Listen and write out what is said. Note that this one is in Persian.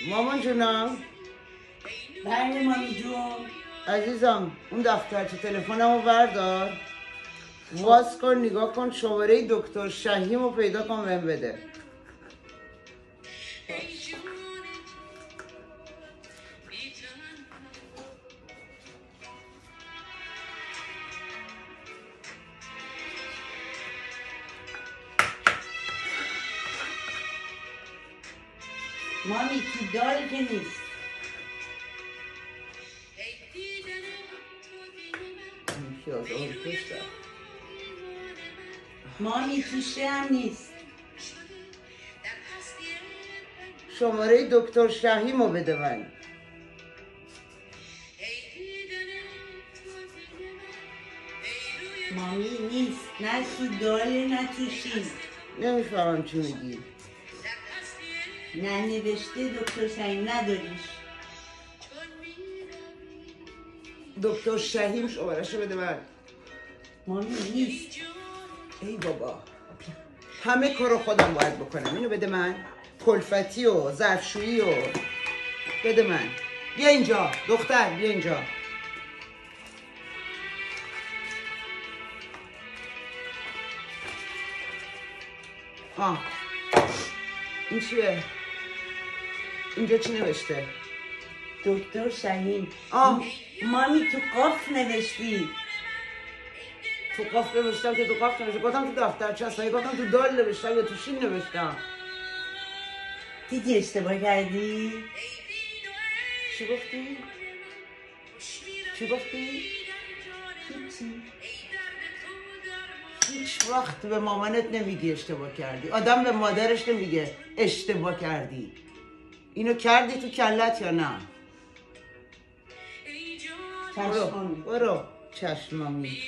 مامان جونم. بله مامی جون. عزیزم اون دفترچه تلفنمو بردار، واس کن نگاه کن، شماره دکتر شهیمو پیدا کن بهم بده. مامی تو داره که نیست. مامی توشه هم نیست. شماره دکتر شهیمو بده من. مامی نیست، نه تو داره نه تو شیر. نمیفهمم چی میگی. نه نوشته دکتر شهیم نداریش. دکتر شهیم شمارهشو بده من. مامی نیست. ای بابا همه کارو خودم باید بکنم. اینو بده من. کلفتی و ظرفشویی و بده من. بیا اینجا دختر، بیا اینجا. این چیه؟ اینجا چی نوشته؟ دکتر شهیم. مامی تو قاف نوشتی. تو قاف نوشتم که تو قاف نوشتم. گفتم تو دفترچه هست. گفتم تو دال نوشتم یا تو شین نوشتم. دیدی اشتباه کردی؟ چی گفتی؟ چی گفتی؟ هیچی. هیچ وقت به مامانت نمیگی اشتباه کردی. آدم به مادرش نمیگه اشتباه کردی. اینو کردی تو کلت یا نه؟ چشم مامی. برو چشم مامی.